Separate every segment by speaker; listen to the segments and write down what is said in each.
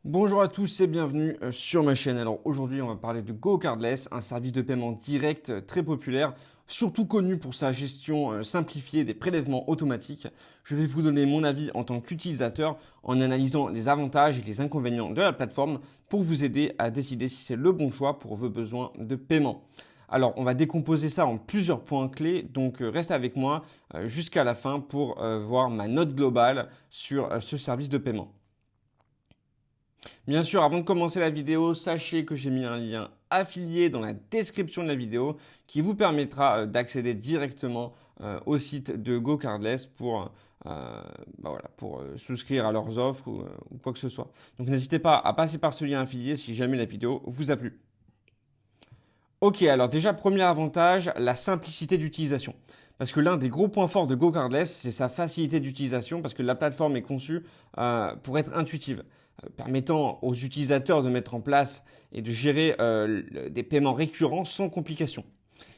Speaker 1: Bonjour à tous et bienvenue sur ma chaîne. Alors aujourd'hui on va parler de GoCardless, un service de paiement direct très populaire, surtout connu pour sa gestion simplifiée des prélèvements automatiques. Je vais vous donner mon avis en tant qu'utilisateur en analysant les avantages et les inconvénients de la plateforme pour vous aider à décider si c'est le bon choix pour vos besoins de paiement. Alors on va décomposer ça en plusieurs points clés, donc reste avec moi jusqu'à la fin pour voir ma note globale sur ce service de paiement. Bien sûr, avant de commencer la vidéo, sachez que j'ai mis un lien affilié dans la description de la vidéo qui vous permettra d'accéder directement au site de GoCardless pour souscrire à leurs offres ou quoi que ce soit. Donc n'hésitez pas à passer par ce lien affilié si jamais la vidéo vous a plu. Ok, alors déjà, premier avantage, la simplicité d'utilisation. Parce que l'un des gros points forts de GoCardless, c'est sa facilité d'utilisation parce que la plateforme est conçue pour être intuitive, permettant aux utilisateurs de mettre en place et de gérer des paiements récurrents sans complications.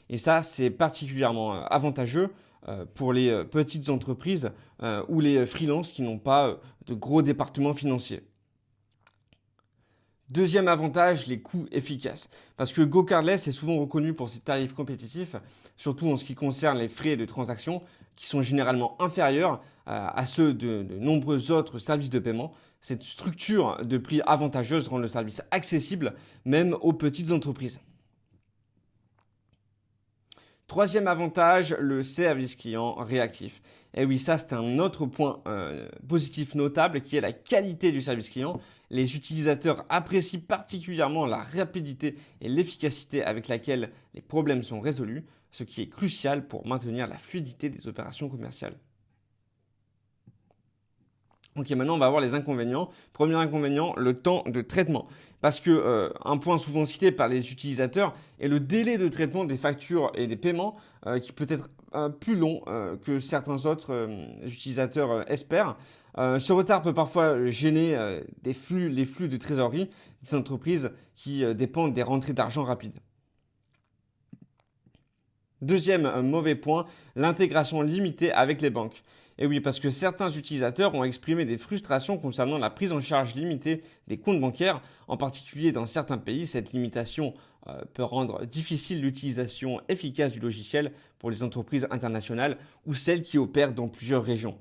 Speaker 1: Et ça, c'est particulièrement avantageux pour les petites entreprises ou les freelances qui n'ont pas de gros départements financiers. Deuxième avantage, les coûts efficaces. Parce que GoCardless est souvent reconnu pour ses tarifs compétitifs, surtout en ce qui concerne les frais de transaction, qui sont généralement inférieurs à ceux de nombreux autres services de paiement. Cette structure de prix avantageuse rend le service accessible même aux petites entreprises. Troisième avantage, le service client réactif. Et oui, ça c'est un autre point positif notable qui est la qualité du service client. Les utilisateurs apprécient particulièrement la rapidité et l'efficacité avec laquelle les problèmes sont résolus, ce qui est crucial pour maintenir la fluidité des opérations commerciales. Ok, maintenant on va voir les inconvénients. Premier inconvénient, le temps de traitement. Parce que un point souvent cité par les utilisateurs est le délai de traitement des factures et des paiements qui peut être plus long que certains autres utilisateurs espèrent. Ce retard peut parfois gêner les flux de trésorerie des entreprises qui dépendent des rentrées d'argent rapides. Deuxième mauvais point, l'intégration limitée avec les banques. Et oui, parce que certains utilisateurs ont exprimé des frustrations concernant la prise en charge limitée des comptes bancaires. En particulier dans certains pays, cette limitation peut rendre difficile l'utilisation efficace du logiciel pour les entreprises internationales ou celles qui opèrent dans plusieurs régions.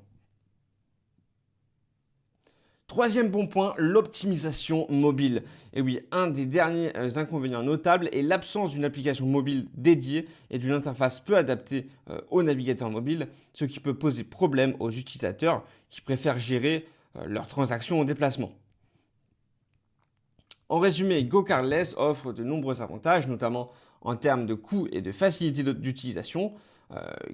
Speaker 1: Troisième bon point, l'optimisation mobile. Et oui, un des derniers inconvénients notables est l'absence d'une application mobile dédiée et d'une interface peu adaptée au navigateur mobile, ce qui peut poser problème aux utilisateurs qui préfèrent gérer leurs transactions au déplacement. En résumé, GoCardless offre de nombreux avantages, notamment en termes de coût et de facilité d'utilisation,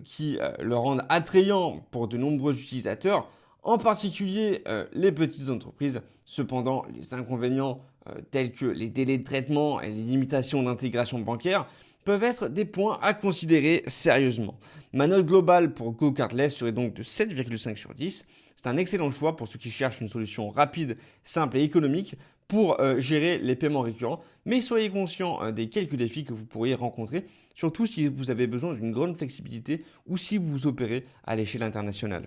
Speaker 1: qui le rendent attrayant pour de nombreux utilisateurs, en particulier les petites entreprises. Cependant, les inconvénients tels que les délais de traitement et les limitations d'intégration bancaire peuvent être des points à considérer sérieusement. Ma note globale pour GoCardless serait donc de 7,5 sur 10. C'est un excellent choix pour ceux qui cherchent une solution rapide, simple et économique pour gérer les paiements récurrents, mais soyez conscient des quelques défis que vous pourriez rencontrer, surtout si vous avez besoin d'une grande flexibilité ou si vous opérez à l'échelle internationale.